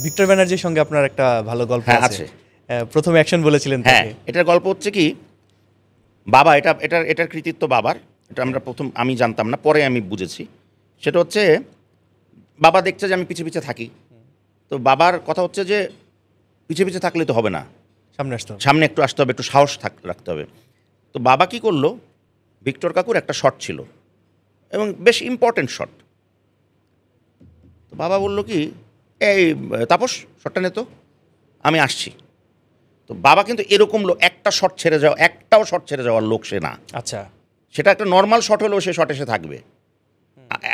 Victor ব্যানার্জির সঙ্গে আপনার একটা ভালো গল্প আছে। প্রথম অ্যাকশন বলেছিলেন হ্যাঁ, এটার গল্প হচ্ছে কি, বাবা এটার কৃতিত্ব বাবার। এটা আমি জানতাম না, পরে আমি বুঝেছি। সেটা হচ্ছে বাবা দেখছে যে আমি পিছে পিছে থাকি, তো বাবার কথা হচ্ছে যে পিছে পিছে থাকলে তো হবে না, সামনে একটু আসতে হবে, একটু সাহস রাখতে হবে। তো বাবা কি করলো, ভিক্টর কাকুর একটা শট ছিল এবং বেশ ইম্পর্টেন্ট শট। তো বাবা বললো কি, এই তাপস শটটা নে তো, আমি আসছি। তো বাবা কিন্তু এরকম একটাও শট ছেড়ে যাওয়ার লোক সে না। আচ্ছা, সেটা একটা নর্মাল শট হলেও সে শট এসে থাকবে।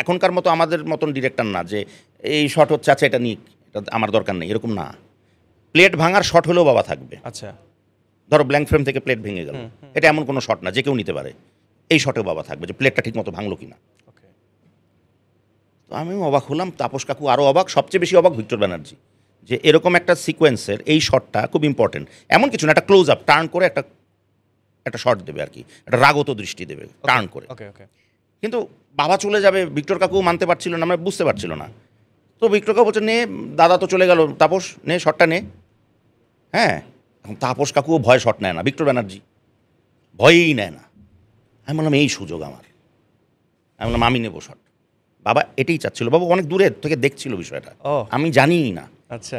এখনকার মতো আমাদের মতন ডিরেক্টর না যে এই শট হচ্ছে, আচ্ছা এটা নিক, এটা আমার দরকার নেই, এরকম না। প্লেট ভাঙার শট হলেও বাবা থাকবে। আচ্ছা, ধরো ব্ল্যাঙ্ক ফ্রেম থেকে প্লেট ভেঙে গেল, এটা এমন কোনো শট না, যে কেউ নিতে পারে। এই শটেও বাবা থাকবে যে প্লেটটা ঠিক মতো ভাঙলো কিনা। তো আমি অবাক হলাম, তাপস কাকু আরও অবাক, সবচেয়ে বেশি অবাক ভিক্টর ব্যানার্জি, যে এরকম একটা সিকোয়েন্সের এই শটটা খুব ইম্পর্টেন্ট। এমন কিছু না, একটা ক্লোজ আপ টার্ন করে একটা শট দেবে আর কি, একটা রাগত দৃষ্টি দেবে টার্ন করে। কিন্তু বাবা চলে যাবে, ভিক্টর কাকু মানতে পারছিল না, আমরা বুঝতে পারছিল না। তো ভিক্টর কাকু বলছে, নে দাদা তো চলে গেল, তাপস নে শটটা নে। হ্যাঁ, এখন তাপস কাকুও ভয় শট নেয় না, ভিক্টর ব্যানার্জি ভয়েই নেয় না। আমি বললাম এই সুযোগ আমার, আমি বললাম আমি নেবো শট। বাবা এটাই চাচ্ছিল, বাবা অনেক দূরে থেকে দেখছিল বিষয়টা, আমি জানিই না।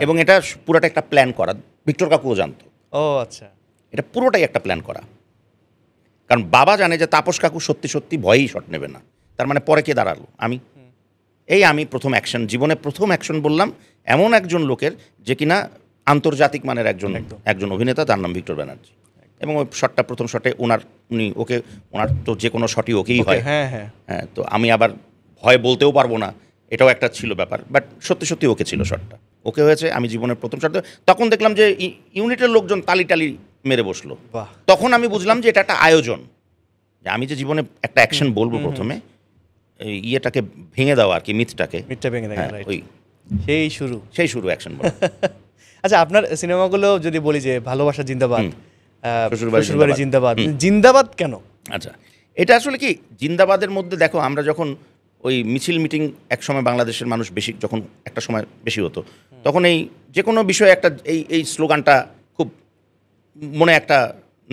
এবং এটা পুরোটা একটা প্ল্যান করা, ভিক্টর কাকুও জানতো। আচ্ছা, এটা পুরোটাই একটা প্ল্যান করা, কারণ বাবা জানে যে তাপস কাকু সত্যি সত্যি ভয়েই শট নেবে না। তার মানে পরে কে দাঁড়ালো, আমি প্রথম অ্যাকশন, জীবনে প্রথম অ্যাকশন বললাম এমন একজন লোকের, যে কিনা আন্তর্জাতিক মানের একজন অভিনেতা, তার নাম ভিক্টর ব্যানার্জি। এবং ওই শটটা, প্রথম শটে ওনার তো যে কোনো শটই ওকেই হয়। হ্যাঁ, তো আমি আবার ভয় বলতেও পারবো না, এটাও একটা ছিল ব্যাপার। বাট সত্যি সত্যি ওকে ছিল শটটা, ওকে হয়েছে। আমি জীবনের প্রথম শট, তখন দেখলাম যে ইউনিটের লোকজন তালি মেরে বসলো। তখন আমি বুঝলাম যে এটা একটা আয়োজন, যে আমি যে জীবনে একটা অ্যাকশন বলবো প্রথমে, ইয়েটাকে ভেঙে দেওয়া আর কি, মিথটা ভেঙে দেওয়া, ওই সেই শুরু অ্যাকশন বলা। আচ্ছা, আপনার সিনেমাগুলো যদি বলি যে ভালোবাসা জিন্দাবাদ, শ্বশুরবাড়ি জিন্দাবাদ, জিন্দাবাদ কেন? আচ্ছা, এটা আসলে কি, জিন্দাবাদের মধ্যে দেখো, আমরা যখন ওই মিছিল মিটিং একসময় বাংলাদেশের মানুষ বেশি, যখন একটা সময় বেশি হতো, তখন এই যে কোনো বিষয়ে একটা এই স্লোগানটা খুব মনে একটা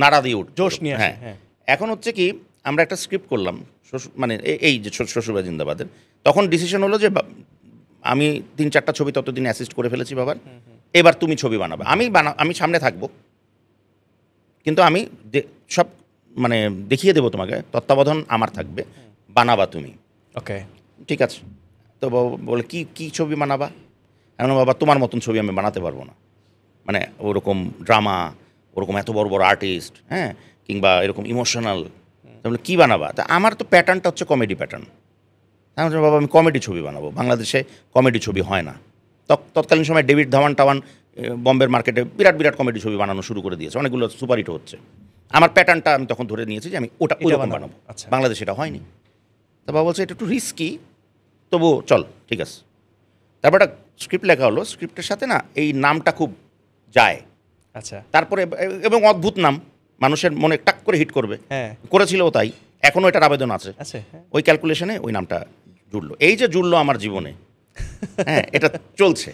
নাড়া দিয়ে উঠ, জোশ নিয়ে। হ্যাঁ, এখন হচ্ছে কি, আমরা একটা স্ক্রিপ্ট করলাম, মানে এই যে শ্বশুরবাড়ি জিন্দাবাদের, তখন ডিসিশন হলো যে আমি 3-4টা ছবি ততদিন অ্যাসিস্ট করে ফেলেছি বাবার, এবার তুমি ছবি বানাবে, আমি সামনে থাকবো, কিন্তু আমি সব মানে দেখিয়ে দেবো তোমাকে, তত্ত্বাবধান আমার থাকবে, বানাবা তুমি। ওকে, ঠিক আছে। তো বলে কি ছবি বানাবা? এমন, বাবা তোমার মতন ছবি আমি বানাতে পারবো না, মানে ওরকম ড্রামা, ওরকম এত বড় বড় আর্টিস্ট, হ্যাঁ, কিংবা এরকম ইমোশনাল, তাহলে কী বানাবা? তা আমার তো প্যাটার্নটা হচ্ছে কমেডি প্যাটার্ন। আমি বলছি, বাবা আমি কমেডি ছবি বানাবো, বাংলাদেশে কমেডি ছবি হয় না। তৎকালীন সময় ডেভিড ধাওয়ান বম্বের মার্কেটে বিরাট বিরাট কমেডি ছবি বানানো শুরু করে দিয়েছে, অনেকগুলো সুপারহিট হচ্ছে। আমার প্যাটার্নটা আমি তখন ধরে নিয়েছি যে আমি ওইরকম বানাবো, বাংলাদেশে এটা হয়নি। তা বাবা বলছে এটা একটু রিস্কি, তবু চল ঠিক আছে। তারপর একটা স্ক্রিপ্ট লেখা হলো, স্ক্রিপ্টের সাথে না এই নামটা খুব যায়। আচ্ছা, তারপরে এবং অদ্ভুত নাম, মানুষের মনে টাক করে হিট করবে, করেছিল তাই, এখনও এটার আবেদন আছে। ওই ক্যালকুলেশনে ওই নামটা জুড়লো, এই যে জুড়লো আমার জীবনে, হ্যাঁ, এটা চলছে।